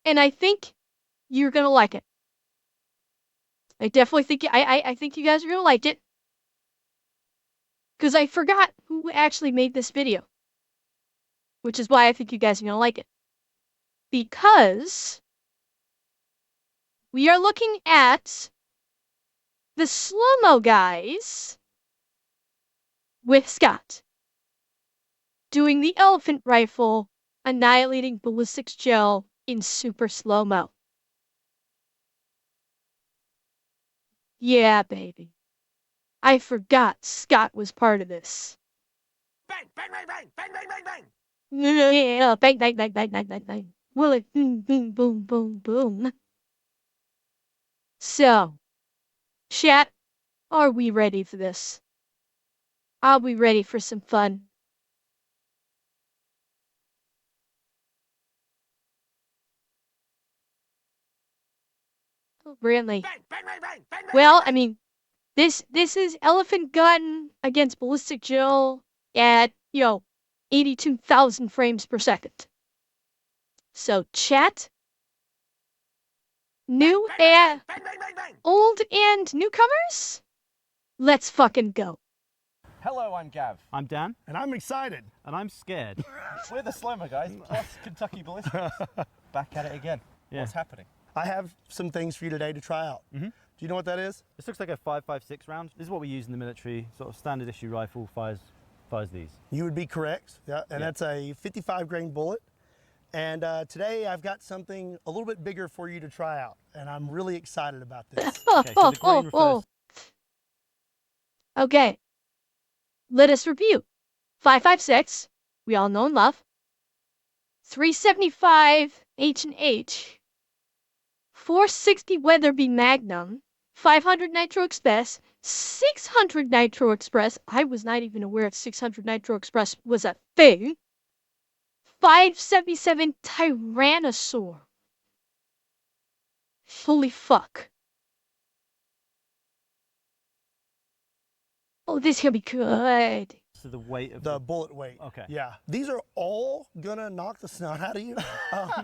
and I think you're gonna like it. I definitely think I think you guys are gonna like it. Because I forgot who actually made this video. Which is why I think you guys are gonna like it. Because we are looking at the slow-mo guys with Scott doing the elephant rifle, annihilating ballistics gel in super slow-mo. Yeah, baby. I forgot Scott was part of this. Bang, bang, bang, bang, bang, bang, bang, bang. Yeah, bang, bang, bang, bang, bang, bang, bang. Will it boom, boom, boom, boom, boom. So, chat, are we ready for this? Are we ready for some fun? Oh, really? Bang, bang, bang, bang, bang, bang, Well, bang, I bang. mean, this is Elephant Gun against Ballistic Jill at, 82,000 frames per second. So, chat, new Bang, bang, and bang, bang, bang, bang. old and newcomers, let's fucking go. Hello, I'm Gav. I'm Dan. And I'm excited. And I'm scared. We're the Slow-mo guys, plus Kentucky Ballistics. Back at it again. Yeah. What's happening? I have some things for you today to try out. Do you know what that is? This looks like a 5.56 round. This is what we use in the military. Sort of standard issue rifle fires these. You would be correct. Yeah, and Yeah. that's a 55 grain bullet. And today I've got something a little bit bigger for you to try out. And I'm really excited about this. Okay, so the grain refers. Okay. Let us review. 5.56, we all know and love. 375 H&H. 460 Weatherby Magnum. 500 Nitro Express. 600 Nitro Express. I was not even aware of 600 Nitro Express was a thing. 577 Tyrannosaur. Holy fuck. Oh, this is gonna be good. So the weight of The bullet weight. Okay. Yeah. These are all gonna knock the snot out of you.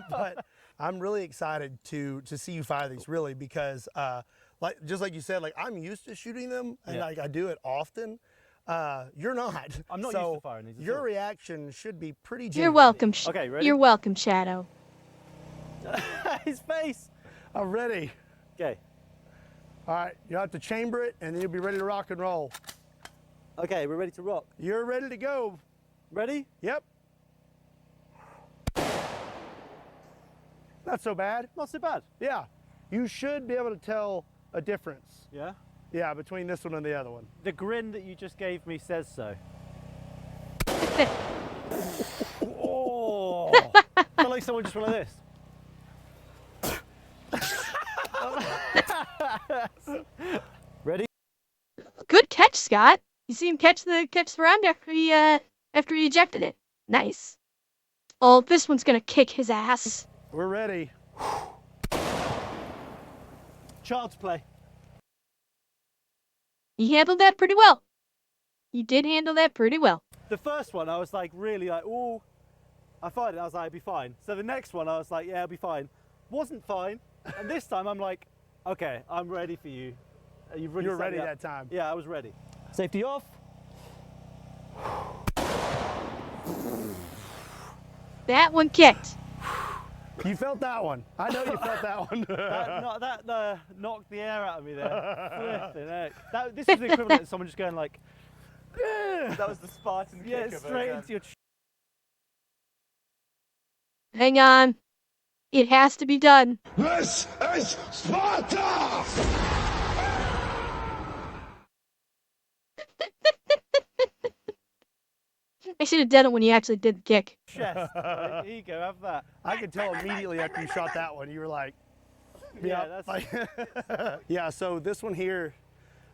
But I'm really excited to see you fire these, really, because just like you said, like I'm used to shooting them and Yeah. like I do it often. You're not. I'm not so used to firing these at your all. reaction should be pretty You're genuine. welcome. Okay, ready? You're welcome, Shadow. His face. I'm ready. Okay. All right, you have to chamber it and then you'll be ready to rock and roll. Okay, we're ready to rock. You're ready to go. Ready? Yep. Not so bad. Not so bad. Yeah. You should be able to tell a difference. Yeah. Yeah, between this one and the other one. The grin that you just gave me says so. Oh! I feel like someone just went like this. Ready? Good catch, Scott. You see him catch the round after he ejected it. Nice. Oh, this one's gonna kick his ass. We're ready. Child's play. He handled that pretty well. He did handle that pretty well. The first one, I was like, really like, oh, I fired it. I was like, I'll be fine. So the next one, I was like, yeah, I'll be fine. Wasn't fine. And this time, I'm like, okay, I'm ready for you. You've really You were set ready me up. that time. Yeah, I was ready. Safety off. That one kicked. You felt that one. I know you felt that one. That knocked the air out of me there. Flipping heck. This is the equivalent of someone just going like, That was the Spartan yeah, kick of straight it. into your Hang on. It has to be done. This is Sparta! I should have done it when you actually did the kick. chest. Like, here you go, have that. I could tell immediately after you shot that one, you were like, Yeah, yep. that's Yeah, so this one here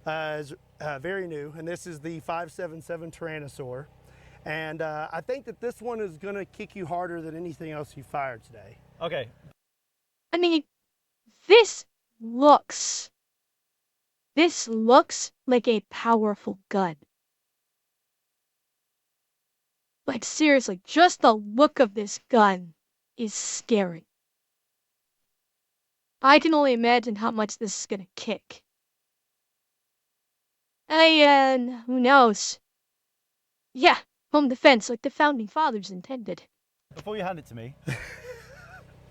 is very new, and this is the 577 Tyrannosaur. And I think that this one is gonna kick you harder than anything else you fired today. okay. I mean, this looks like a powerful gun. Like seriously, just the look of this gun is scary. I can only imagine how much this is gonna kick. And who knows? Yeah, home defense like the founding fathers intended. Before you hand it to me,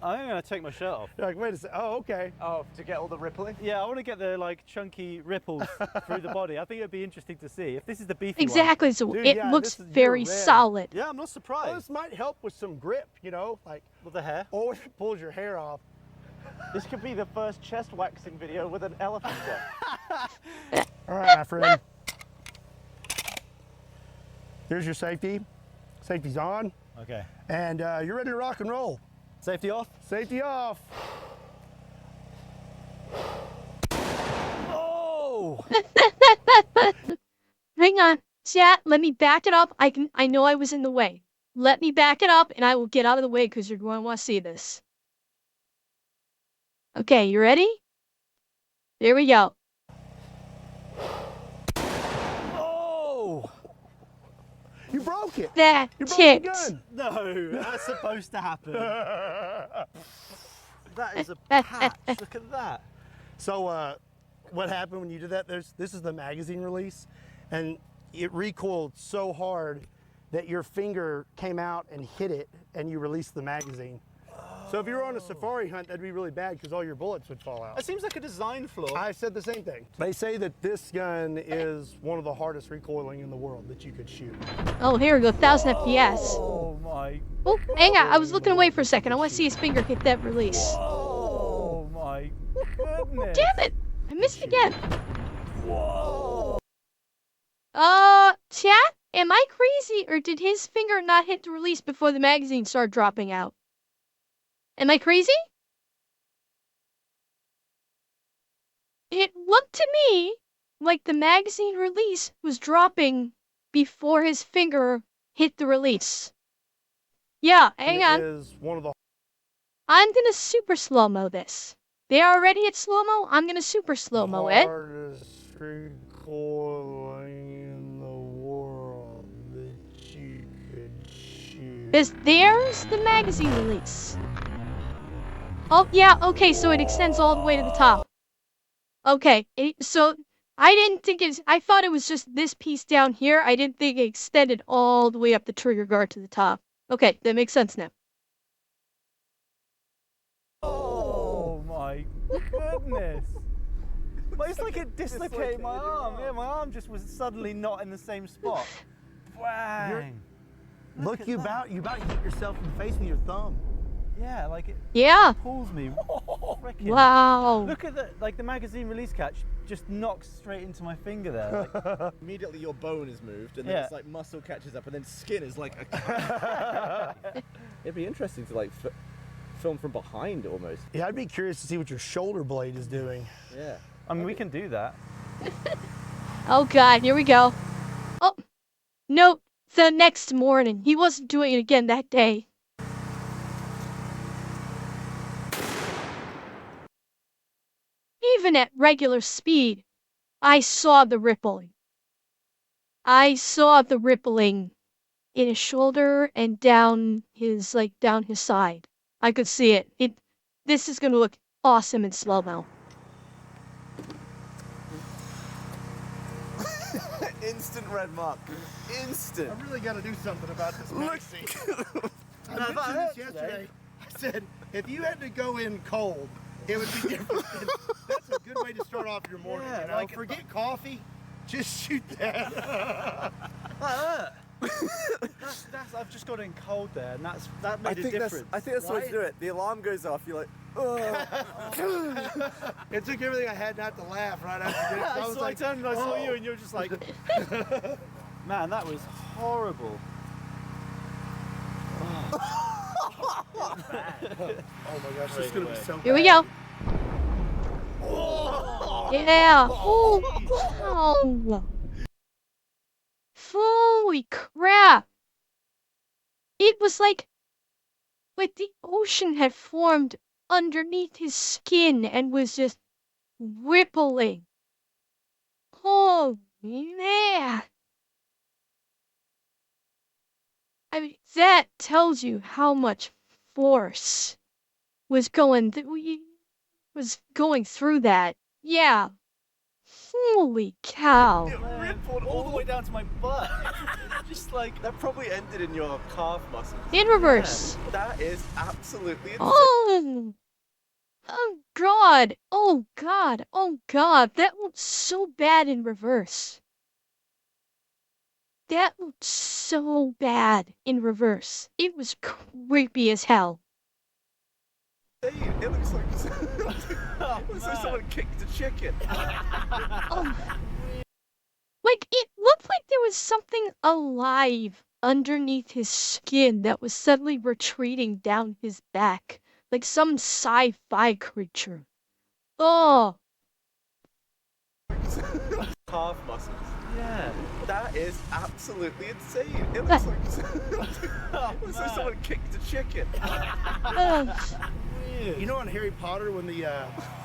I'm gonna take my shirt off. You're like, wait a second. Oh, okay. Oh, to get all the rippling? Yeah, I want to get the like chunky ripples through the body. I think it'd be interesting to see if this is the beefy Exactly, so Dude, it yeah, looks this is- very you're red. solid. one. Yeah, I'm not Well, surprised. this might help with some grip, you know, like, With the hair. or if it pulls your hair off. This could be the first chest waxing video with an elephant gun. All right, my friend. Here's your safety. Safety's on, Okay. and you're ready to rock and roll. Safety off. Safety off. Oh! Hang on, chat, let me back it up. I know I was in the way. Let me back it up and I will get out of the way because you're going to want to see this. Okay, you ready? There we go. Oh! You broke it. That You broke the ticked. gun. No, that's supposed to happen. That is a patch. Look at that. So what happened when you did that? This is the magazine release, and it recoiled so hard that your finger came out and hit it, and you released the magazine. So if you were on a safari hunt, that'd be really bad because all your bullets would fall out. It seems like a design flaw. I said the same thing. They say that this gun is one of the hardest recoiling in the world that you could shoot. Oh, here we go, 1000 FPS. Oh my. Oh, hang on, I was looking away for a second. I want to see his finger hit that release. Oh my goodness. Damn it! I missed again. Whoa. Chat? Am I crazy or did his finger not hit the release before the magazine started dropping out? Am I crazy? It looked to me like the magazine release was dropping before his finger hit the release. Yeah, hang It on. is one of the I'm gonna super slow-mo this. They are already at slow-mo, I'm gonna super slow-mo it. hardest recoiling in the world that you could shoot. Because there's the magazine release. Oh, yeah, okay, so it extends all the way to the top. Okay, so I didn't think I thought it was just this piece down here. I didn't think it extended all the way up the trigger guard to the top. Okay, that makes sense now. Oh my goodness. But it's like it dislocated my arm. Yeah, my arm just was suddenly not in the same spot. Bang. Look, you about hit yourself in the face with your thumb. Yeah, like it Yeah. pulls me. Frickin'. Wow. Look at the magazine release catch just knocks straight into my finger there. Like, Immediately your bone is moved, and then Yeah. it's like muscle catches up, and then skin is like a... It'd be interesting to like film from behind almost. Yeah, I'd be curious to see what your shoulder blade is doing. Yeah. I mean, we can do that. Oh god, here we go. Oh, no, the next morning. He wasn't doing it again that day. Even at regular speed, I saw the rippling. I saw the rippling in his shoulder and down his side. I could see it. This is gonna look awesome in slow-mo. Instant red mark. Instant. I really got to do something about this Look. magazine. I mentioned this yesterday. I said, if you had to go in cold, it would be different. And that's a good way to start off your morning. Yeah, you know? like- Forget coffee, just shoot that. That's I've just got in cold there, and that made I a think difference. that's the way to right? do it. The alarm goes off. You're like, oh. It took everything I had not to laugh right after this. I, I was saw, like, I turned and I saw oh. you, and you were just like, man, that was horrible. Oh my gosh, this is going to be so Here we bad. go. Yeah. Oh. Holy crap. It was like the ocean had formed underneath his skin and was just rippling. Oh, man. I mean, that tells you how much force was going was going through that. Yeah. Holy cow. It Man, rippled all the way down to my butt. Just like That probably ended in your calf muscles. In reverse. That is absolutely insane. Oh. Oh god. Oh god. Oh god. That looked so bad in reverse. That looked so bad in reverse. It was creepy as hell. It looks like, oh, it looks like someone kicked a chicken. Oh. Like, it looked like there was something alive underneath his skin that was suddenly retreating down his back. Like some sci-fi creature. Oh. Calf muscles. yeah. That is absolutely insane. It looks like, Oh, it looks like someone kicked a chicken. Weird. You know in Harry Potter when the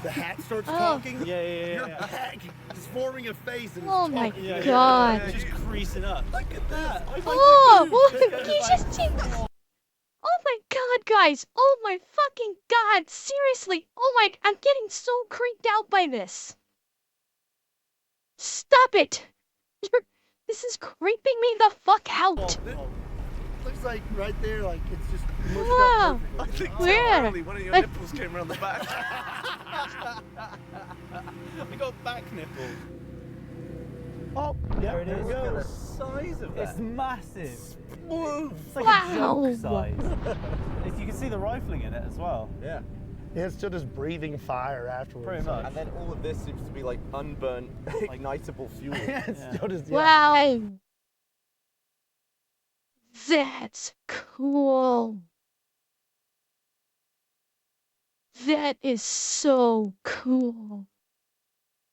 hat starts Oh. talking? Yeah. Your back is forming a face and Oh it's my talking. Yeah, god. Just creasing up. Look at that. Oh, This look, guy's you like- just see. Oh my god, guys. Oh my fucking god. Seriously. Oh my, I'm getting so creeped out by this. Stop it. This is creeping me the fuck out. Looks like right there, like it's just mushed Wow. up I perfectly. think Where? temporarily one of your nipples came around the back. I got back nipples. Oh, yeah, There it is. we Look at go. the size of that. It's massive. It's like Wow. a joke size. You can see the rifling in it as well. Yeah. Yeah, it's still just breathing fire afterwards. Pretty much. And then all of this seems to be like unburnt, ignitable fuel. Yeah, it's Yeah. still just, yeah. Wow. That's cool. That is so cool.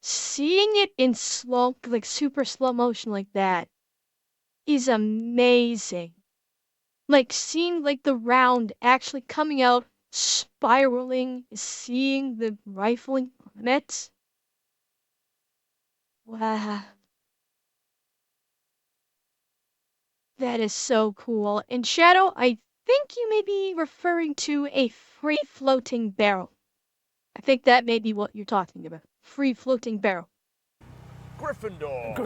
Seeing it in slow, like super slow motion like that is amazing. Like seeing like the round actually coming out, spiraling, seeing the rifling on it. Wow. That is so cool. And Shadow, I think you may be referring to a free floating barrel. I think that may be what you're talking about. Free floating barrel. Gryffindor.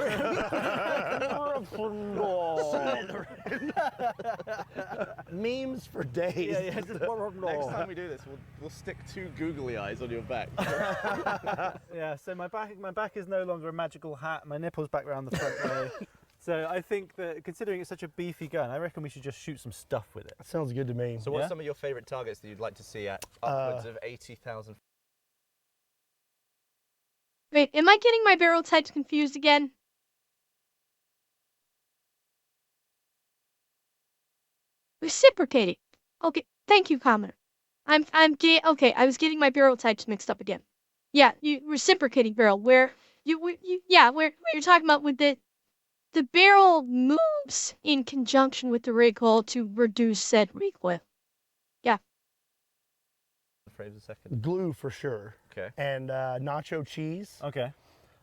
Memes for days. Next time we do this, we'll stick two googly eyes on your back. Yeah, so my back is no longer a magical hat. My nipple's back around the front way. So I think that considering it's such a beefy gun, I reckon we should just shoot some stuff with it. Sounds good to me. So what's Yeah? some of your favourite targets that you'd like to see at upwards of 80,000? Wait, am I getting my barrel types confused again? Reciprocating. Okay, thank you, commenter. Okay, I was getting my barrel types mixed up again. Yeah, you reciprocating barrel where where you're talking about with the barrel moves in conjunction with the recoil to reduce said recoil. Frames a second. Glue for sure. Okay. And nacho cheese. Okay.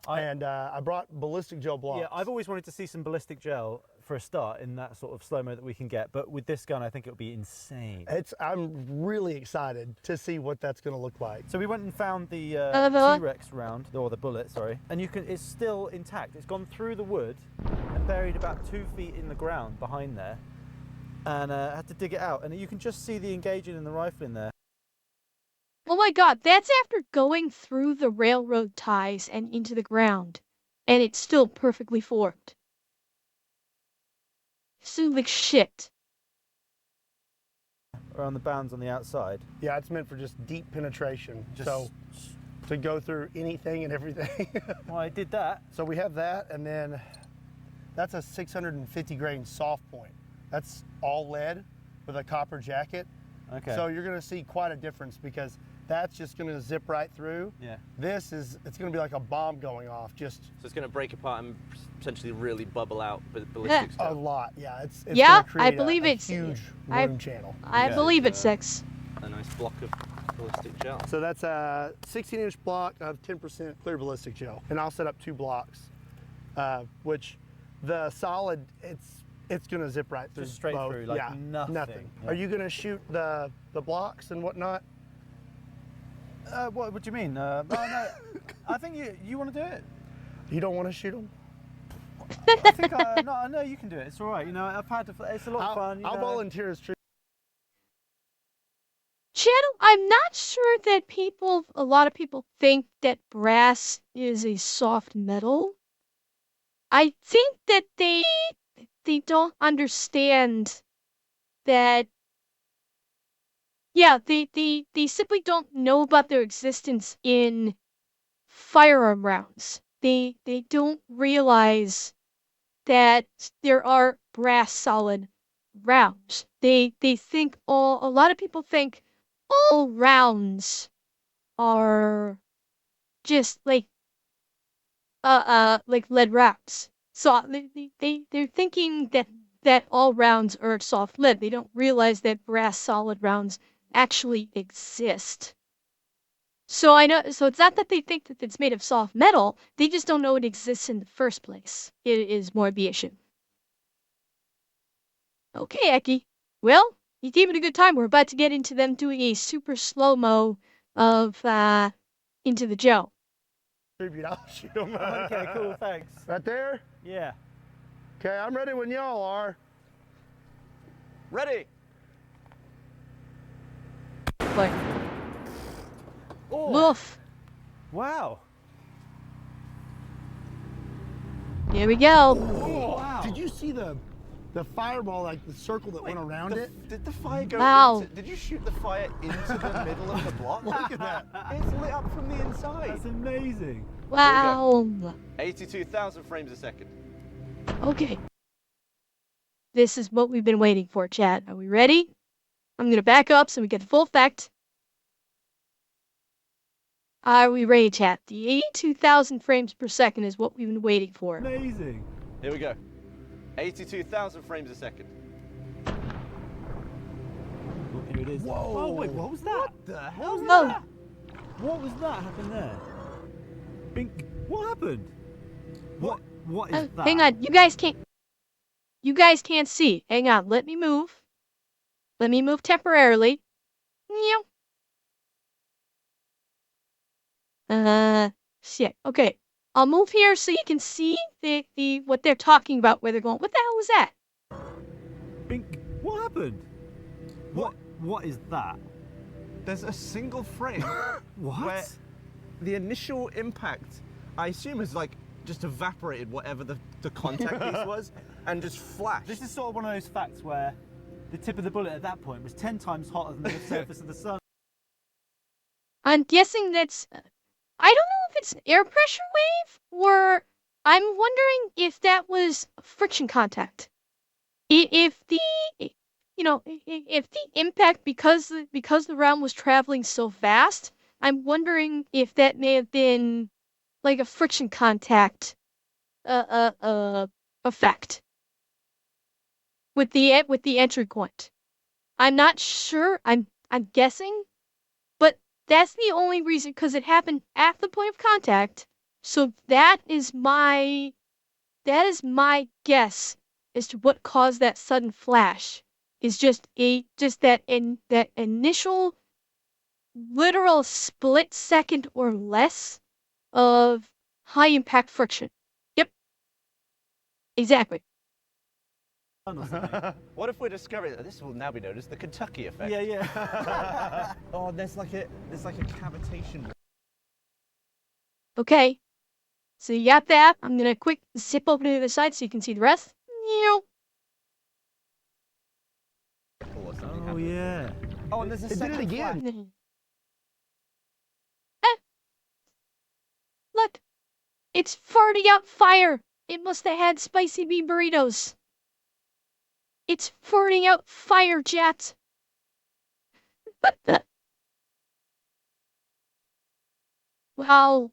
And I brought ballistic gel blocks. Yeah, I've always wanted to see some ballistic gel for a start in that sort of slow-mo that we can get, but with this gun I think it'll be insane. I'm really excited to see what that's going to look like. So we went and found the the- T-Rex round, or the bullet, sorry, and it's still intact. It's gone through the wood and buried about 2 feet in the ground behind there, and I had to dig it out, and you can just see the engaging in the rifle in there. Oh my god, that's after going through the railroad ties and into the ground. And it's still perfectly formed. So like shit. Around the bands on the outside. Yeah, it's meant for just deep penetration. Just- So to go through anything and everything. Well, I did that. So we have that, and then that's a 650 grain soft point. That's all lead with a copper jacket. Okay. So you're gonna see quite a difference because that's just gonna zip right through. Yeah. It's gonna be like a bomb going off, just So it's going to break apart and potentially really bubble out ballistic a stuff. lot. Yeah, it's Yeah, gonna create I believe a it's- huge I- room channel. I Yeah. believe it's 6. A nice block of ballistic gel. So that's a 16-inch block of 10% clear ballistic gel, and I'll set up 2 blocks, which the solid it's gonna zip right through. Just straight both. through, like yeah, nothing. Yeah. Are you gonna shoot the blocks and whatnot? What do you mean? No, I think you want to do it. You don't want to shoot them? I think no, you can do it. It's all right. You know, I've had to. It's a lot of fun. I'll volunteer as tree. Channel, I'm not sure that a lot of people think that brass is a soft metal. I think that they don't understand that. Yeah, they simply don't know about their existence in firearm rounds. They don't realize that there are brass solid rounds. They think a lot of people think all rounds are just like lead rounds. So they're thinking that all rounds are soft lead. They don't realize that brass solid rounds actually exist. So I know. So it's not that they think that it's made of soft metal. They just don't know it exists in the first place. It is more the issue. Okay, Eki. Well, you gave it a good time. We're about to get into them doing a super slow-mo of Into the Joe. Tribute, I'll shoot them. Okay, cool. Thanks. Right there? Yeah. Okay, I'm ready when y'all are. Ready? But Oh. woof. Wow. Here we go. Wow. Did you see the fireball, like the circle that went around it? Did the fire go Wow. did you shoot the fire into the middle of the block? Look at that. It's lit up from the inside. That's amazing. Wow. 82,000 frames a second. Okay. This is what we've been waiting for, chat. Are we ready? I'm going to back up so we get the full effect. Are we ready, chat? The 82,000 frames per second is what we've been waiting for. Amazing. Here we go. 82,000 frames a second. Oh, here it is. Whoa. Oh, wait, what was that? What the hell was Whoa. that? What was that happened there? Bink. What happened? What is that? Hang on. You guys can't see. Hang on. Let me move. Let me move temporarily. Shit. Okay. I'll move here so you can see the what they're talking about, where they're going. What the hell was that? Bink. What happened? What is that? There's a single frame What? where the initial impact, I assume, has like just evaporated whatever the contact piece was and just flashed. This is sort of one of those facts where the tip of the bullet at that point was 10 times hotter than the surface of the sun. I'm guessing that's. I don't know if it's an air pressure wave or I'm wondering if that was friction contact. If the if the impact because the round was traveling so fast, I'm wondering if that may have been like a friction contact effect with the entry point. I'm not sure. I'm guessing, but that's the only reason because it happened at the point of contact. So that is my guess as to what caused that sudden flash. Is just that initial literal split second or less of high impact friction. Yep. Exactly. What if we're discovering that this will now be known as the Kentucky effect? Yeah, yeah. Oh, there's like a cavitation. Okay. So you got that. I'm gonna quick zip over to the other side so you can see the rest. Or something Oh, happened. yeah. Oh, and there's a It did it second again. flash. Look, it's farting out fire. It must have had spicy bean burritos. It's farting out fire jets. Wow.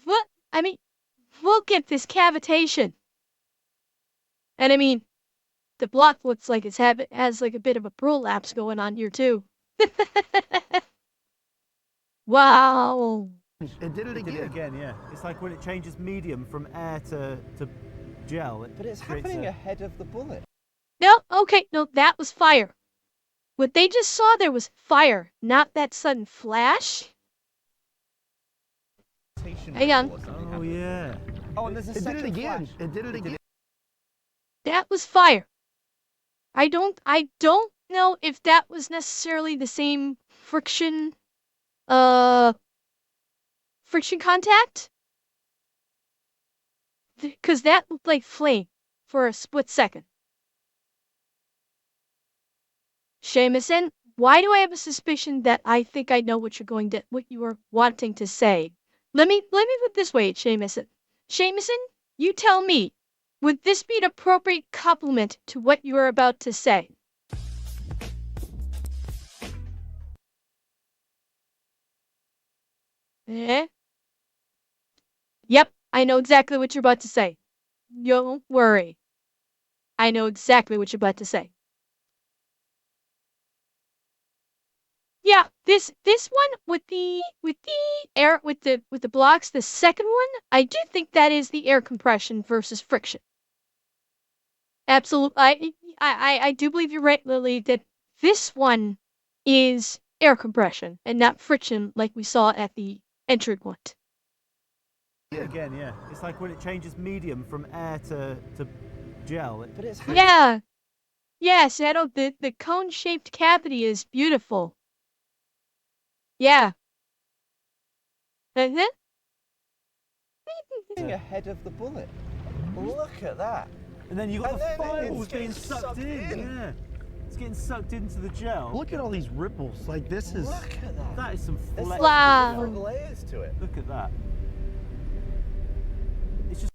What? I mean, look at this cavitation. And I mean, the block looks like has like a bit of a prolapse going on here too. Wow. It did it It did it again, yeah. It's like when it changes medium from air to gel. But it's creates happening a- ahead of the bullet. No, okay, no, that was fire. What they just saw there was fire, not that sudden flash. Hang on. Oh yeah. Oh, and there's a It did second it again. flash. It did it again. That was fire. I don't know if that was necessarily the same friction friction contact. Cause that looked like flame for a split second. Seamusin, why do I have a suspicion that I think I know what you are wanting to say? Let me put it this way, Seamusin. Seamusin, you tell me, would this be an appropriate compliment to what you are about to say? Eh? Yep, I know exactly what you're about to say. Don't worry. I know exactly what you're about to say. Yeah, this one with the air with the blocks, the second one, I do think that is the air compression versus friction. Absolutely, I do believe you're right, Lily, that this one is air compression and not friction like we saw at the entered one. Again, yeah. It's like when it changes medium from air to gel. But it's Yeah, yeah, Shadow, the cone-shaped cavity is beautiful. Yeah. Uh-huh. ahead of the bullet. Look at that. And then you got And the then fireballs it's being getting sucked sucked in. in. Yeah. It's getting sucked into the gel. Look at all these ripples. Like this is. Look at that. That is some There's flex. Wow. different layers to it. Look at that. It's just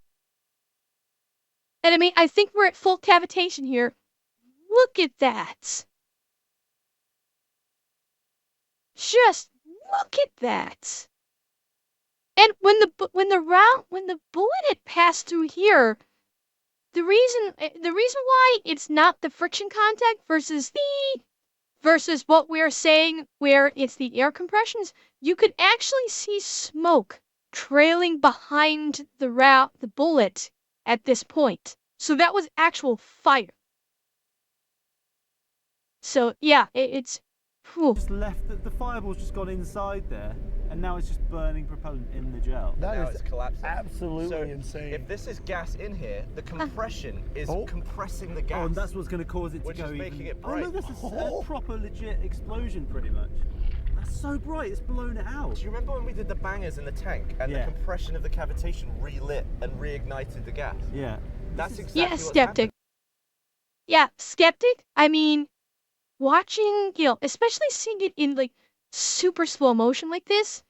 And I mean, I think we're at full cavitation here. Look at that. Just look at that. And when the bullet had passed through here, the reason why it's not the friction contact versus what we're saying where it's the air compressions, you could actually see smoke trailing behind the bullet at this point. So that was actual fire. So yeah, it's whew. just left the fireball's just gone inside there, and now it's just burning propellant in the gel. That Now is it's collapsing. absolutely So insane. if this is gas in here, the compression is compressing the gas. Oh, and that's what's going to cause it to Which go is making even... it Oh, bright. look, this is a proper legit explosion, pretty much. That's so bright, it's blown it out. Do you remember when we did the bangers in the tank and Yeah. the compression of the cavitation relit and reignited the gas? Yeah. That's exactly Yeah, what's skeptic. happened. Yeah, skeptic. I mean, watching, especially seeing it in like super slow motion like this,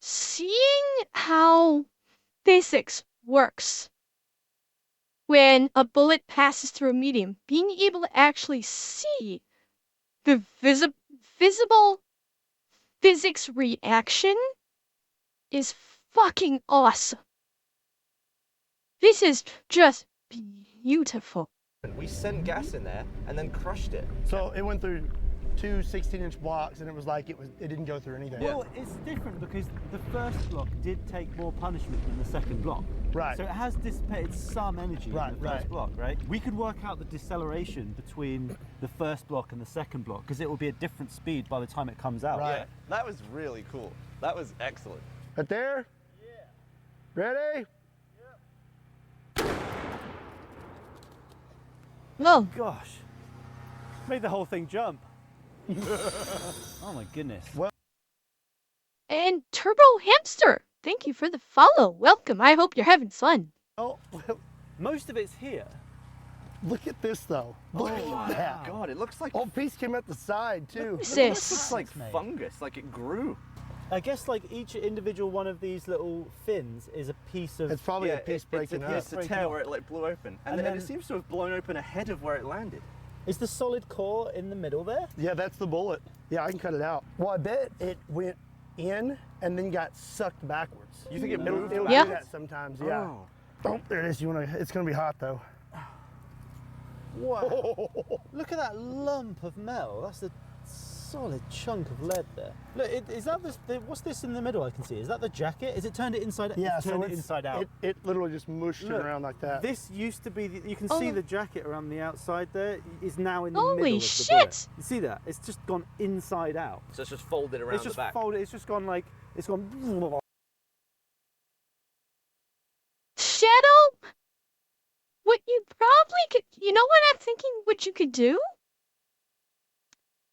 seeing how physics works when a bullet passes through a medium, being able to actually see the visible physics reaction is fucking awesome. This is just beautiful. We sent gas in there and then crushed it. So it went through two 16-inch blocks, and it was like it didn't go through anything. Well, it's different because the first block did take more punishment than the second block. Right. So it has dissipated some energy in the Right, first right. block, right? We could work out the deceleration between the first block and the second block because it will be a different speed by the time it comes out. Right. Yeah, that was really cool. That was excellent. Right there? Yeah. Ready? Oh, Gosh. Made the whole thing jump. Oh my goodness. and Turbo Hamster, thank you for the follow. Welcome. I hope you're having fun. Oh, Most of it's here. look at this though. Look at that. God, it looks like Oh, piece came out the side too. What's it looks this? like mate. fungus, like it grew. I guess like each individual one of these little fins is a piece of... It's probably a piece breaking up. It's the tail where it like blew open, and And then then- it seems to have blown open ahead of where it landed. Is the solid core in the middle there? Yeah, that's the bullet. Yeah, I can cut it out. Well, I bet it went in and then got sucked backwards. You think it It'll, moved it'll Yeah. do that sometimes, yeah. Oh. Oh, there it is. It's gonna be hot though. Wow. Look at that lump of metal. That's the solid chunk of lead there. Look, is that what's this in the middle I can see? Is that the jacket? Is it turned it inside out? Yeah, it's turned it inside out. It literally just mushed it around like that. This used to be, you can see the jacket around the outside there is now in the Holy middle of the shit! bullet. You see that? It's just gone inside out. So it's just folded around It's just the back. folded, it's just gone like, it's gone. Shadow? What you probably could, you know what I'm thinking what you could do?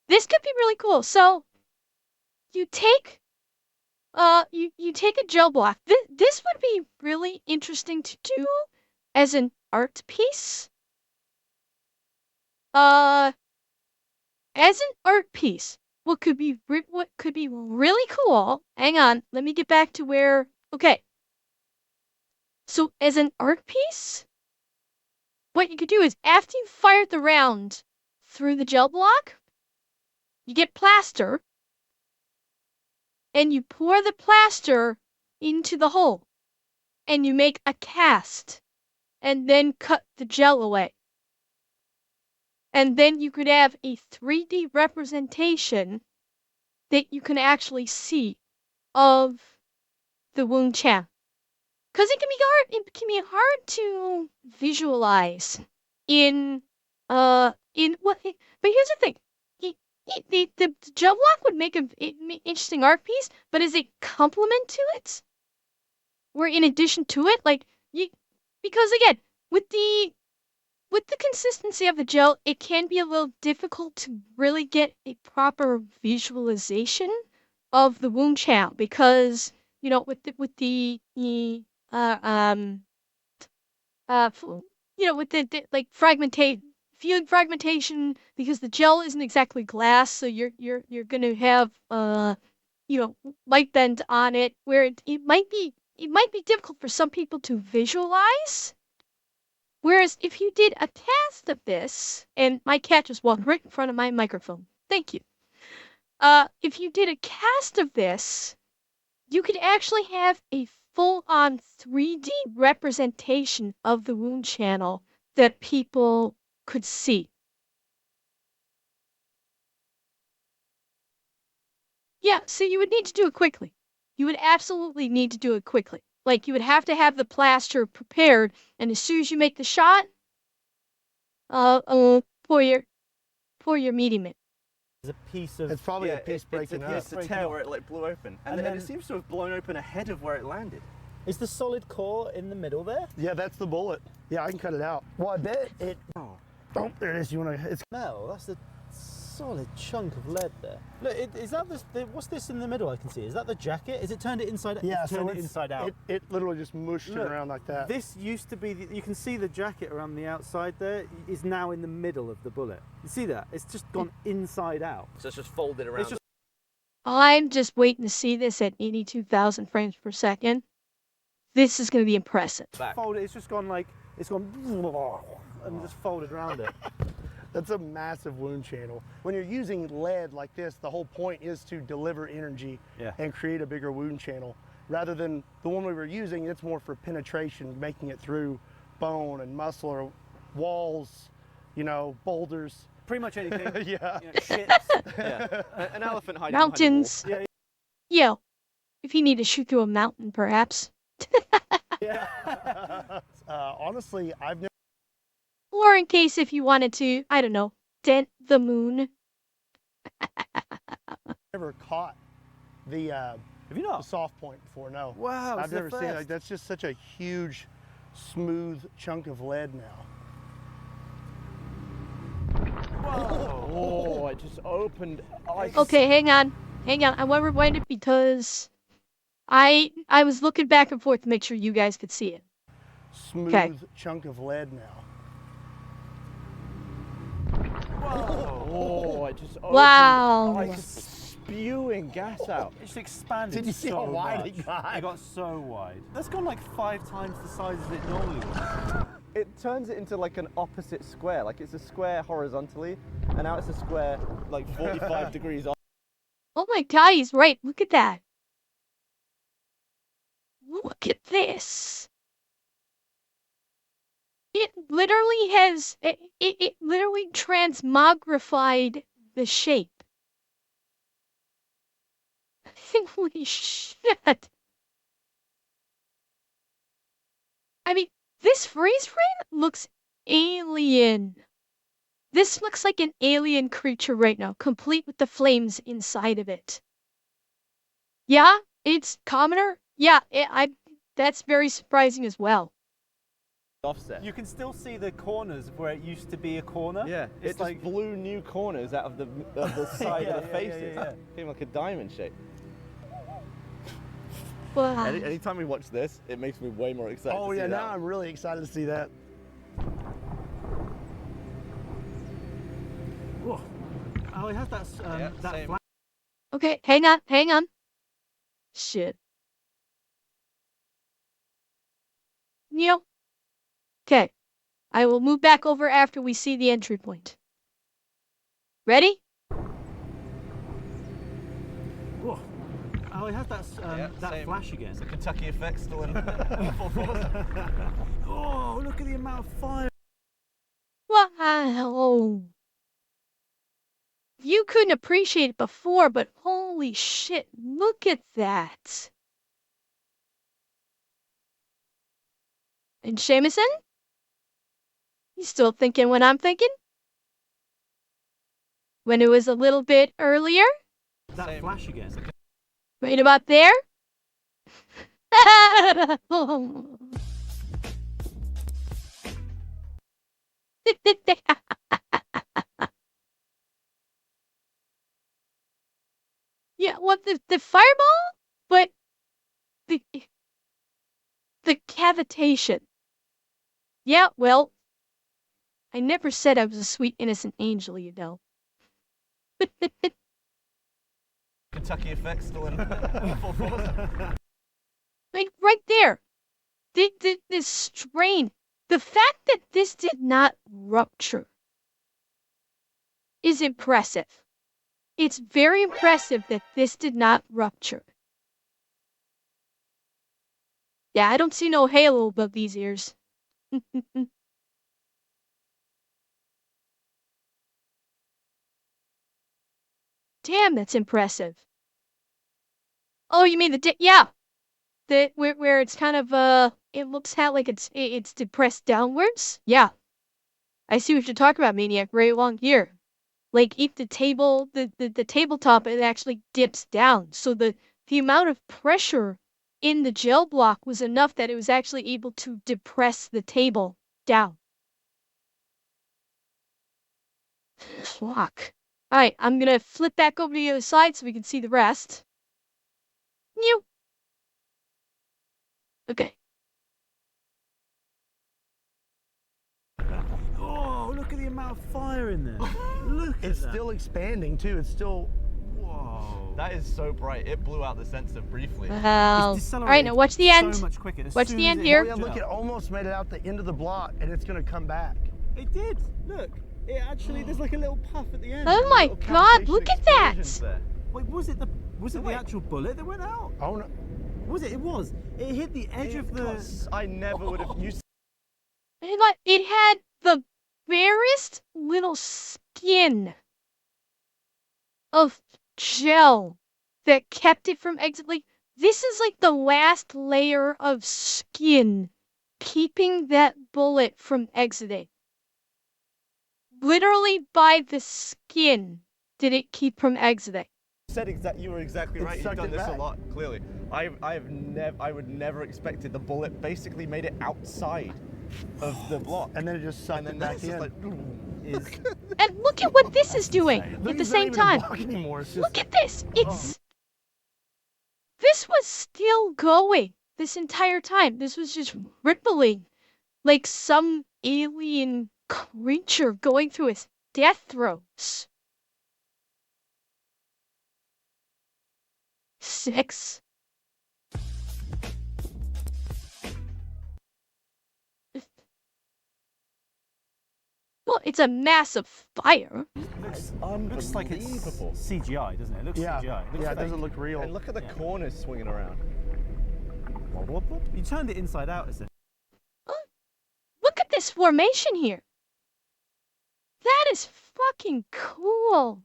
This could be really cool. So, you take, you take a gel block. This would be really interesting to do as an art piece. As an art piece, what could be really cool, hang on, let me get back to where, okay. So as an art piece, what you could do is after you fired the round through the gel block, you get plaster, and you pour the plaster into the hole, and you make a cast, and then cut the gel away. And then you could have a 3D representation that you can actually see of the wound channel. Because it can be hard to visualize in what, but here's the thing. The gel block would make an interesting art piece, but as a complement to it, or in addition to it, like, because again, with the consistency of the gel, it can be a little difficult to really get a proper visualization of the wound channel because, you know, with the with the like fragmentation, because the gel isn't exactly glass, so you're gonna have light bend on it, where it might be difficult for some people to visualize. Whereas if you did a cast of this, and my cat just walked right in front of my microphone, thank you. If you did a cast of this, you could actually have a full-on 3D representation of the wound channel that people could see. Yeah, so you would need to do it quickly. You would absolutely need to do it quickly. Like, you would have to have the plaster prepared, and as soon as you make the shot, pour your medium in. There's a piece of. It's probably a piece breaking up. It's a tear where it like blew open, and then it seems to have blown open ahead of where it landed. Is the solid core in the middle there? Yeah, that's the bullet. Yeah, I can cut it out. Well, I bet it. Oh, There it is. You want to? It's smell. That's a solid chunk of lead there. Look, is that what's this in the middle I can see? Is that the jacket? Is it turned it inside out? yeah, it's turned it inside out. It literally just mushed it around like that. This used to be, you can see the jacket around the outside there is now in the middle of the bullet. You see that? It's just gone inside out. So it's just folded around. It's just I'm just waiting to see this at 82,000 frames per second. This is going to be impressive. back. folded. It's just gone like, it's gone and just folded around it. That's a massive wound channel. When you're using lead like this, the whole point is to deliver energy and create a bigger wound channel. Rather than the one we were using, it's more for penetration, making it through bone and muscle or walls, boulders. Pretty much anything. Yeah. Ships. Yeah. An elephant hiding Mountains. behind Yo, if you need to shoot through a mountain, perhaps. Honestly, I've Or in case if you wanted to, I don't know, dent the moon. never caught the Have you not? soft point before. No. Wow, I've it's the never seen it. Like, first. that's just such a huge, smooth chunk of lead now. Oh, it just opened. Okay, hang on. I want to rewind it because I was looking back and forth to make sure you guys could see it. Smooth chunk of lead now. Oh, it just opened. Wow. Like spewing gas out. It just expanded. Did you see so how wide much. it got? It got so wide. That's gone like 5 times the size as it normally was. It turns it into like an opposite square. Like it's a square horizontally, and now it's a square like 45 degrees off. Oh my god, he's right. Look at that. Look at this. It literally has, it literally transmogrified the shape. Holy shit. I mean, this freeze frame looks alien. This looks like an alien creature right now, complete with the flames inside of it. Yeah, it's commoner. Yeah, that's very surprising as well. Offset. You can still see the corners of where it used to be a corner. Yeah, it's it like just blew new corners out of the side Yeah, of the yeah, faces. yeah. Came like a diamond shape. Wow. Anytime we watch this, it makes me way more excited. Oh to yeah, see that now one. I'm really excited to see that. Whoa. Oh, it has that Yeah, that same. flash. Okay, hang on. Shit. Neil. Okay. I will move back over after we see the entry point. Ready? Whoa. Oh, it has that that same. flash again. It's the Kentucky effect still in full force. Oh, look at the amount of fire. Wow. You couldn't appreciate it before, but holy shit, look at that. And Jameson? You still thinking what I'm thinking? When it was a little bit earlier? That Same. flash again. Right about there? Yeah, what the fireball? But the cavitation. Yeah, well, I never said I was a sweet innocent angel, you know. Kentucky effect still in full force. Like right there. This strain. The fact that this did not rupture is impressive. It's very impressive that this did not rupture. Yeah, I don't see no halo above these ears. Damn, that's impressive. Oh, you mean yeah. The where it's kind of it looks like it's depressed downwards. Yeah. I see what you're talking about, Maniac. Right along here. Like if the tabletop, it actually dips down. So the amount of pressure in the gel block was enough that it was actually able to depress the table down. Fuck. Alright, I'm gonna flip back over to the other side so we can see the rest. New. Okay. Oh, look at the amount of fire in there. Look at It's that. still expanding too. It's still. Whoa. That is so bright. It blew out the sensor briefly. Well. It's Alright, now watch the end. So much quicker. As Watch soon the as end it here. Oh hit yeah, look! It gel. almost made it out the end of the block, and it's gonna come back. It did. Look. It actually. There's like a little puff at the end. Oh my Little god, cavitation look at that! explosions there. Wait, was it the actual bullet that went out? Oh no! Was it? It was. It hit the edge of the. I never would have used. It had the barest little skin of gel that kept it from exiting. This is like the last layer of skin keeping that bullet from exiting. Literally by the skin did it keep from exiting. You were exactly It right. You've sucked done it this a back. lot, clearly. I would never expected the bullet basically made it outside of the block. And then it just sucked And then it back it's just in. like, Is And look at what this is doing Look, at the it's not same even a time. block anymore. It's just. Look at this. This was still going this entire time. This was just rippling like some alien creature going through its death throes. 6. Well, it's a massive fire. looks like it's unbelievable. CGI, doesn't it? It looks Yeah, CGI. It looks yeah, it fake. doesn't look real. And look at the Yeah. corners swinging around. You turned it inside out, is it? Look at this formation here. That is fucking cool.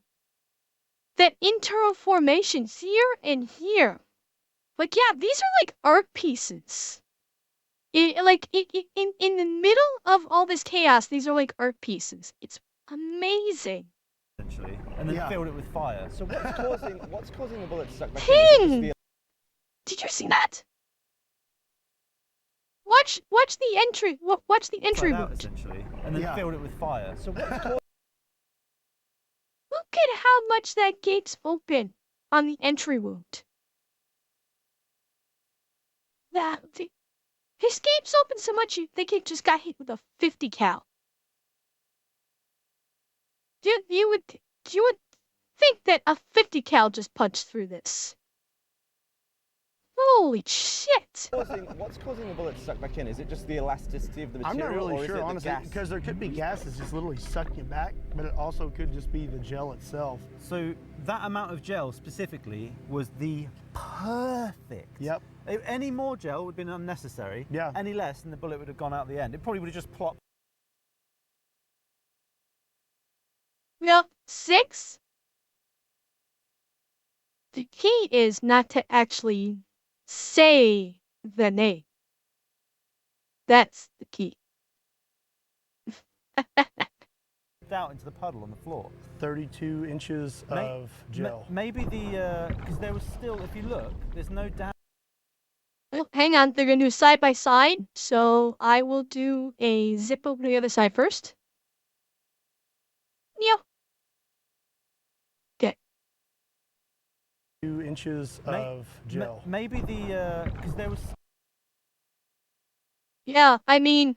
that internal formations here and here. Like, yeah, these are like art pieces. In the middle of all this chaos, these are like art pieces. It's amazing. Essentially, and then filled it with fire. So what's causing the bullet to suck back in? Is it just Ping! the Did you see that? Watch the entry. Watch the entry Inside out, wound. essentially, and then filled it with fire. So what's causing Look at how much that gate's open on the entry wound. His gate's open so much you think he just got hit with a 50 cal. You would think that a 50 cal just punched through this. Holy shit! what's causing the bullet to suck back in? Is it just the elasticity of the material? I'm not really or sure, is it honestly, the gas? because there could be gas that's just literally sucking it back, but it also could just be the gel itself. So that amount of gel specifically was the perfect. Yep. Any more gel would have been unnecessary. Yeah. Any less, and the bullet would have gone out the end. It probably would have just plopped. Well, 6. The key is not to actually say the name. That's the key. Out into the puddle on the floor. 32 inches of gel. Maybe because there was still, if you look, there's no damage. Well, hang on, they're gonna do side by side, so I will do a zip over to the other side first. Yeah. Okay. 2 inches of gel. Maybe because there was. Yeah, I mean,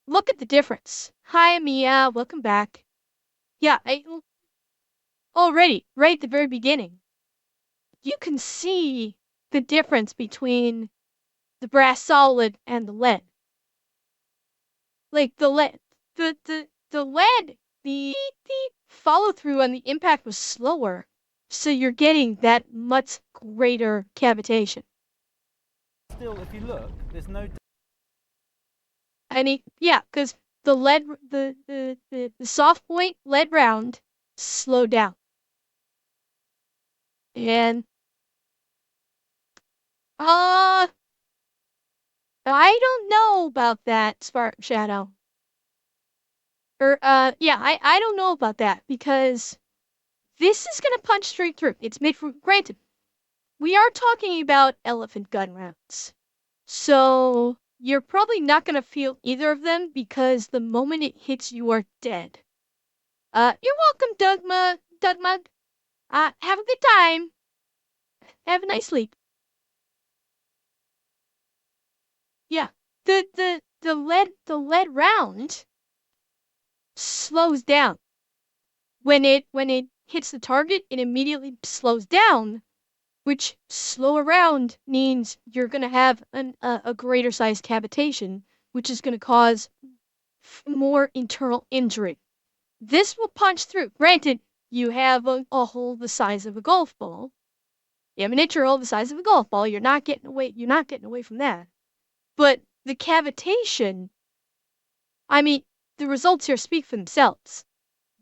look at the difference. Hi, Mia, welcome back. Yeah, already, right at the very beginning, you can see the difference between the brass solid and the lead. Like the lead, the follow through on the impact was slower, so you're getting that much greater cavitation. Still, if you look, there's no. I mean, yeah, because the lead, the soft point lead round slowed down, and I don't know about that, Spark Shadow. Yeah, I don't know about that because this is gonna punch straight through. It's made for, granted, we are talking about elephant gun rounds. So you're probably not gonna feel either of them because the moment it hits you are dead. You're welcome, Dougmug. Have a good time. Have a nice sleep. Yeah, the lead round slows down. When it hits the target, it immediately slows down, which slow around means you're gonna have a greater size cavitation, which is gonna cause more internal injury. This will punch through. Granted, you have a hole the size of a golf ball. You have an inch hole the size of a golf ball. You're not getting away. You're not getting away from that. But the cavitation, I mean, the results here speak for themselves.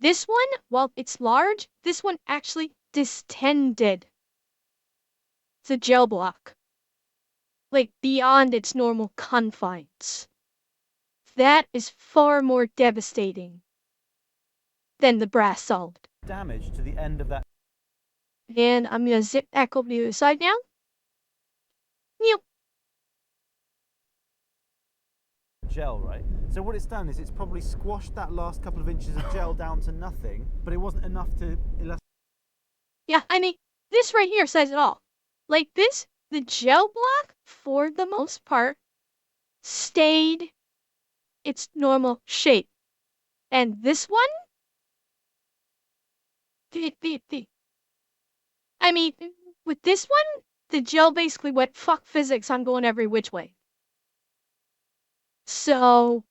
This one, while it's large, this one actually distended the gel block, like beyond its normal confines. That is far more devastating than the brass solid. Damage to the end of that. And I'm gonna zip back over to the other side now. Yep. Gel, right? So what it's done is it's probably squashed that last couple of inches of gel down to nothing, but it wasn't enough to Yeah, I mean, this right here says it all. Like this, the gel block, for the most part, stayed its normal shape. And this one, I mean, with this one, the gel basically went, fuck physics, I'm going every which way. So,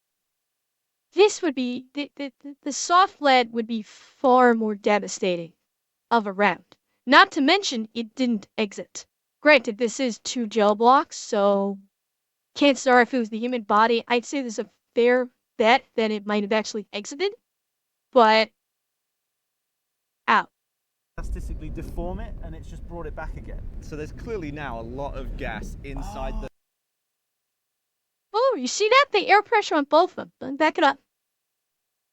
this would be, the soft lead would be far more devastating of a round. Not to mention, it didn't exit. Granted, this is 2 gel blocks, so chances are if it was the human body, I'd say there's a fair bet that it might have actually exited. But, ow. Plastically deform it, and it's just brought it back again. So there's clearly now a lot of gas inside the. Oh, you see that? The air pressure on both of them. Back it up.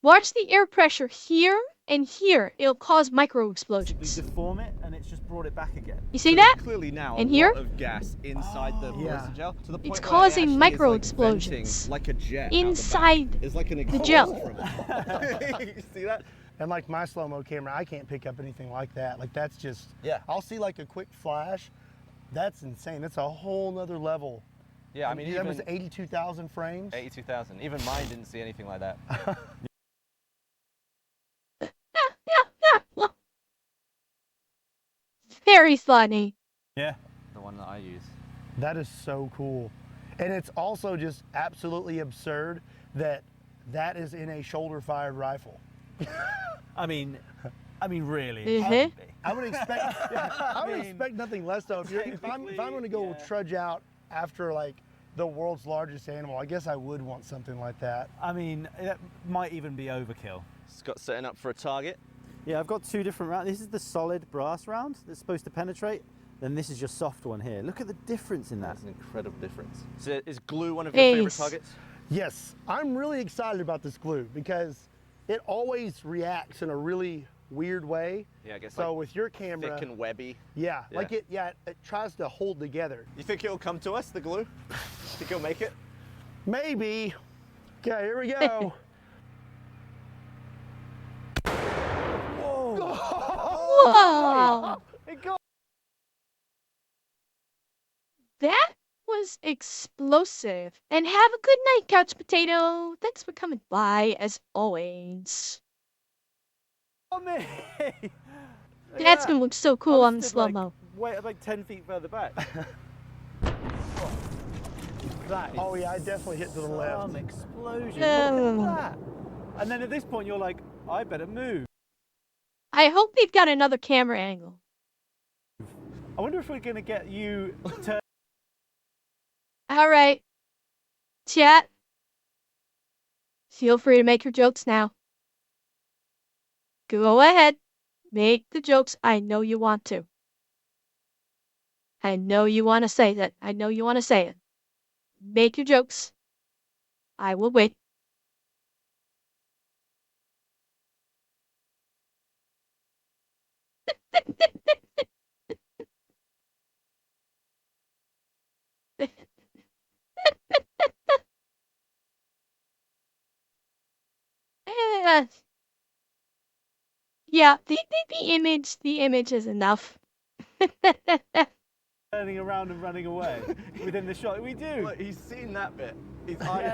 Watch the air pressure here and here. It'll cause micro explosions. Deform it, and it's just brought it back again. You see So that? there's clearly now And a here? lot of gas inside the Yeah. ballistic gel to the point It's where causing it actually micro is like explosions venting like a jet inside It's like an the exhaust gel. from it. You see that? And like my slow-mo camera, I can't pick up anything like that. Like that's just, Yeah. I'll see like a quick flash. That's insane. That's a whole nother level. Yeah, I mean, that even was 82,000 frames. 82,000. Even mine didn't see anything like that. Very funny. Yeah. The one that I use. That is so cool. And it's also just absolutely absurd that that is in a shoulder-fired rifle. I mean, really. Mhm. I would expect, I would expect nothing less though. If I'm going to go trudge out after like the world's largest animal, I guess I would want something like that. I mean, that might even be overkill. Scott setting up for a target. Yeah, I've got two different rounds. This is the solid brass round that's supposed to penetrate. Then this is your soft one here. Look at the difference in that. That's an incredible difference. So is glue one of your favorite Ace. targets? Yes, I'm really excited about this glue because it always reacts in a really weird way. Yeah, I guess So like with your camera, thick and webby. yeah, Yeah. like it tries to hold together. You think it'll come to us, the glue? Think it'll make it? Maybe. Okay, here we go. Whoa! That was explosive. And have a good night, Couch Potato. Thanks for coming by, as always. Oh, me! That's gonna look so cool on the Stood, slow-mo. Wait, like 10 feet further back. That is Oh yeah, I definitely hit to the left. some explosion. Oh. Look at that. And then at this point, you're like, I better move. I hope they've got another camera angle. I wonder if we're going to get you to... All right. Chat. Feel free to make your jokes now. Go ahead. Make the jokes. I know you want to. I know you want to say that. I know you want to say it. Make your jokes. I will wait. Yeah, the image is enough. turning around and running away within the shot. We do. Look, he's seen that bit. He's like,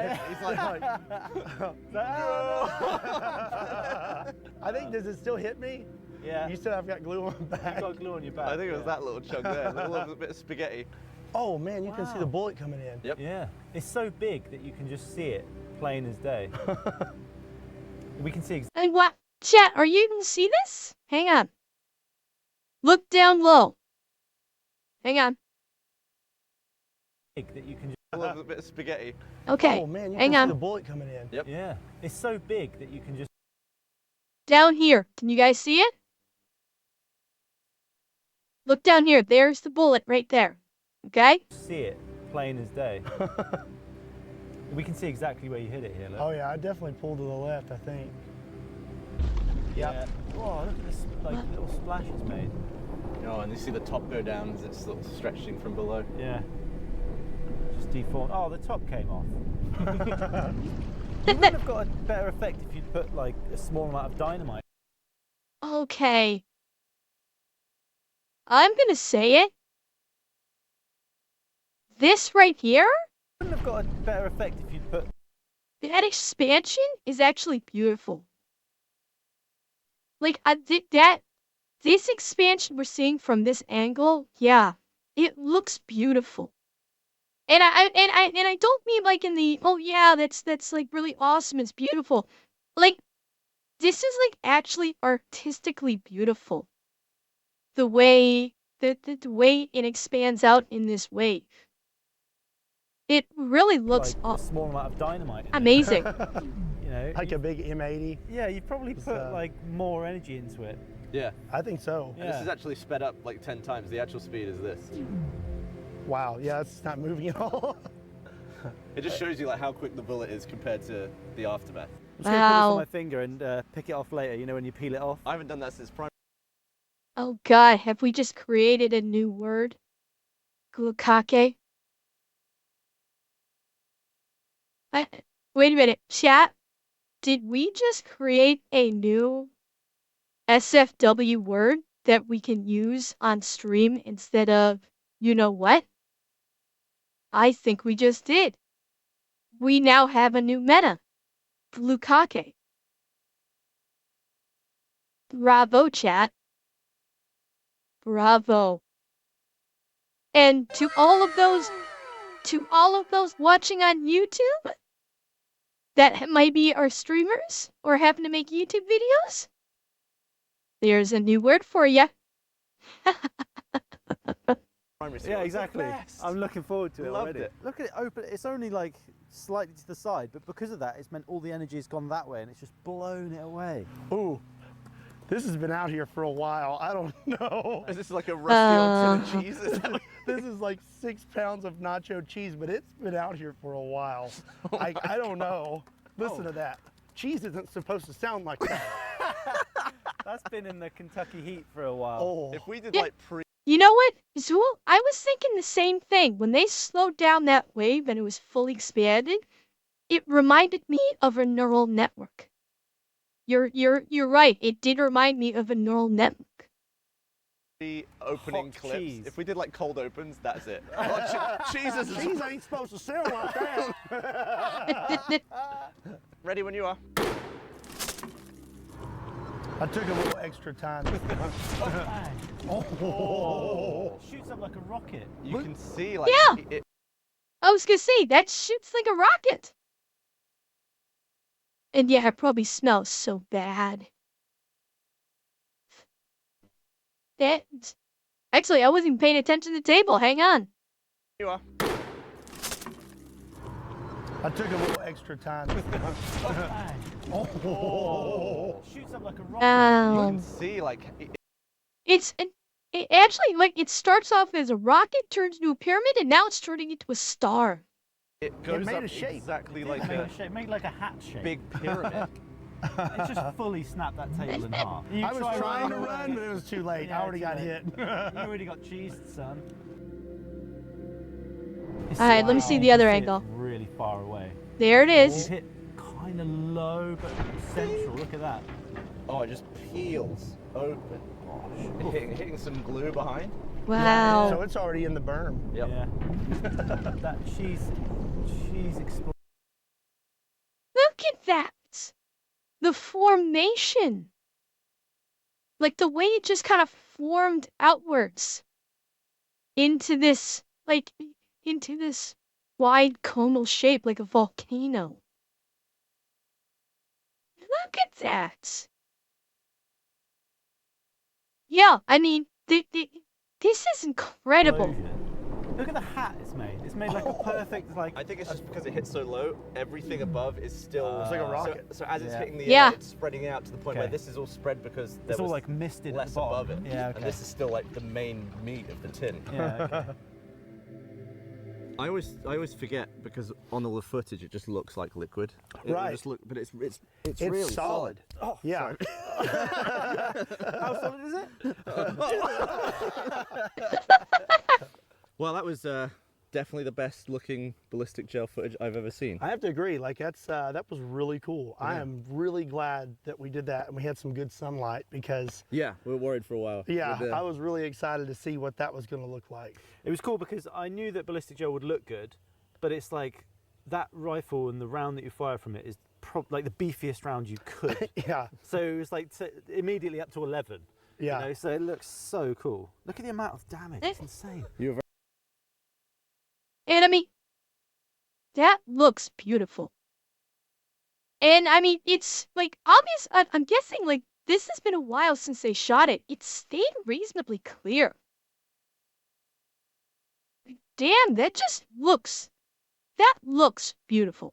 I think, does it still hit me? Yeah. You said I've got glue on my back. You got glue on your back. I think it was that little chunk there, a little bit of spaghetti. Oh man, you can see the Wow. bullet coming in. Yep. Yeah. It's so big that you can just see it plain as day. We can see exactly And what? Chat, are you gonna see this? Hang on. Look down low. Hang on. that you can just... A little bit of spaghetti. Okay. Oh man, you hang can see on. the bullet coming in. Yep. Yeah. It's so big that you can just... Down here. Can you guys see it? Look down here. There's the bullet right there. Okay? see it plain as day. We can see exactly where you hit it here. Look. Oh yeah, I definitely pulled to the left, I think. Yeah. Whoa, look at this little splash it's made. Oh, and you see the top go down as it's sort of stretching from below. Yeah. Just deformed. Oh, the top came off. You would have got a better effect if you'd put like a small amount of dynamite. Okay. I'm gonna say it. This right here, You wouldn't have got a better effect if you'd put... that expansion is actually beautiful. Like, I did that. This expansion we're seeing from this angle, yeah, it looks beautiful. And I don't mean like in the, oh yeah, that's like really awesome, it's beautiful. Like, this is like actually artistically beautiful. The way the way it expands out in this wave. It really looks like a small amount of dynamite in it, amazing. you know, Like a big M80. yeah, you've probably put uh, like more energy into it. Yeah. I think so. And this is actually sped up like 10 times. The actual speed is this. Wow, yeah, it's not moving at all. It just shows you like how quick the bullet is compared to the aftermath. I'm just going to put this on Wow. my finger and pick it off later, you know, when you peel it off. I haven't done that since primary. Oh God, have we just created a new word? Glukake? Wait a minute, chat. Did we just create a new SFW word that we can use on stream instead of you know what? I think we just did. We now have a new meta. Glukake. Bravo, chat. Bravo. And to all of those watching on YouTube that might be our streamers or happen to make YouTube videos, there's a new word for you. Primary school. Yeah, It's the exactly. best. I'm looking forward to it Loved already. it. Look at it open. It's only like slightly to the side, but because of that, it's meant all the energy has gone that way and it's just blown it away. Ooh, this has been out here for a while. I don't know. Is this like a rusty old tin of cheese? Is that- This is like 6 pounds of nacho cheese, but it's been out here for a while. I don't know. Listen to that. Cheese isn't supposed to sound like that. That's been in the Kentucky heat for a while. Oh, If we did Yeah. like pre You know what, Zool? I was thinking the same thing. When they slowed down that wave and it was fully expanded, it reminded me of a neural network. You're right. It did remind me of a neural network. opening Hot clips, cheese. if we did like cold opens, that's it. Cheese is cheese ain't supposed to sound like that. ready when you are. I took a little extra time. Oh. It shoots up like a rocket. You can see like Yeah. it, I was gonna say that shoots like a rocket. And yeah, it probably smells so bad. That actually, I wasn't even paying attention to the table. Hang on. you are. I took a little extra time. Oh. It shoots up like a rocket. You Wow. can see like It actually like it starts off as a rocket, turns into a pyramid, and now it's turning into a star. it goes made up a shape. exactly It like made a a shape, made like a hat shape. big pyramid. It just fully snapped that table in half. You I was try trying to running run, away. but it was too late. Yeah, I already too got late. hit. You already got cheesed, son. All right, let me see the other angle. Really far away. There it You is. hit kind of low, but central. Look at that. Oh, it just peels open. Hitting some glue behind. Wow. So it's already in the berm. Yep. Yeah. That cheese explosion. Look at that. The formation. Like the way it just kind of formed outwards into this wide conal shape like a volcano. Look at that. Yeah, I mean, this is incredible. Explosion. Look at the hat it's made. It's made like a perfect like. I think it's just because it hits so low, everything above is still. It's like a rocket. So as it's Yeah. hitting the Yeah. air, it's spreading out to the point where Okay. this is all spread because there It's all was like misted less at the bottom. above it. Yeah, okay. And this is still like the main meat of the tin. Yeah, okay. I always forget because on all the footage it just looks like liquid. It Right. Just look, but it's It's really solid. Oh, Yeah. How solid is it? Well, that was definitely the best looking ballistic gel footage I've ever seen. I have to agree. Like that was really cool. I am really glad that we did that and we had some good sunlight because Yeah, we were worried for a while. yeah, with the- I was really excited to see what that was going to look like. It was cool because I knew that ballistic gel would look good, but it's like that rifle and the round that you fire from it is like the beefiest round you could. Yeah. So it was like immediately up to 11. Yeah. You know, so it looks so cool. Look at the amount of damage. It's insane. And I mean, that looks beautiful. And I mean, it's like obvious. I'm guessing like this has been a while since they shot it. It stayed reasonably clear. Damn, that looks beautiful.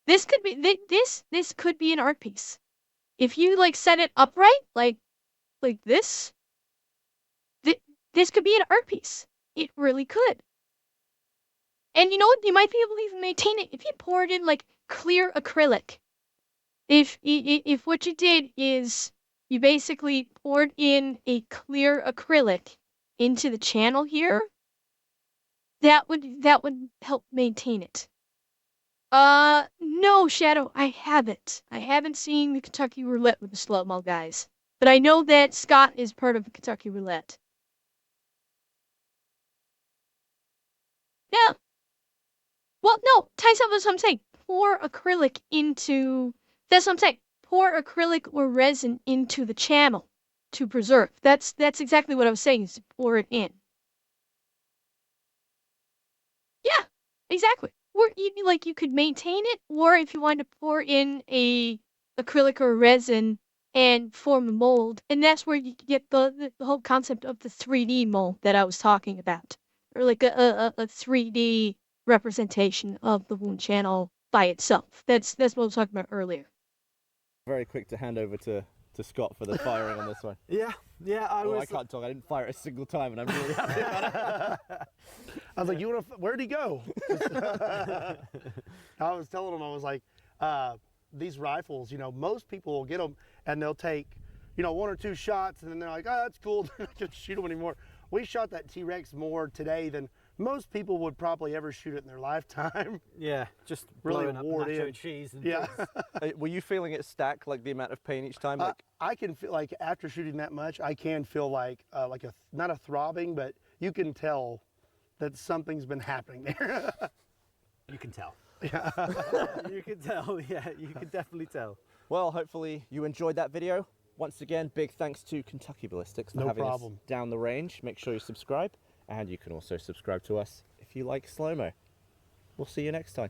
This could be this could be an art piece. If you like set it upright, like like this, this could be an art piece. It really could. And you know what? You might be able to even maintain it if you pour it in like clear acrylic. If what you did is you basically poured in a clear acrylic into the channel here, that would help maintain it. No, Shadow, I haven't. I haven't seen the Kentucky Roulette with the slow-mo guys. But I know that Scott is part of the Kentucky Roulette. Yeah. Well, no, Tyson, that's what I'm saying. Pour acrylic into... That's what I'm saying. Pour acrylic or resin into the channel to preserve. That's exactly what I was saying, is to pour it in. Yeah, exactly. Or you could maintain it, or if you wanted to pour in a acrylic or resin and form a mold, and that's where you get the whole concept of the 3D mold that I was talking about, or like a 3D representation of the wound channel by itself. That's what I was talking about earlier. Very quick to hand over to Scott for the firing on this one. Yeah, I can't talk. I didn't fire it a single time, and I'm really happy about it. I was like, where'd he go? I was telling him, I was like, these rifles, most people will get them and they'll take, 1 or 2 shots and then they're like, oh, that's cool. They're not going to shoot them anymore. We shot that T-Rex more today than most people would probably ever shoot it in their lifetime. Yeah, just really blowing up wore nacho in. cheese and Yeah. Were you feeling it stack, like the amount of pain each time? Like, I can feel like after shooting that much, I can feel like not a throbbing, but you can tell that something's been happening there. you can tell. Yeah. You can tell, yeah, you can definitely tell. well, hopefully you enjoyed that video. Once again, big thanks to Kentucky Ballistics for No having problem. us down the range. Make sure you subscribe, and you can also subscribe to us if you like slow-mo. We'll see you next time.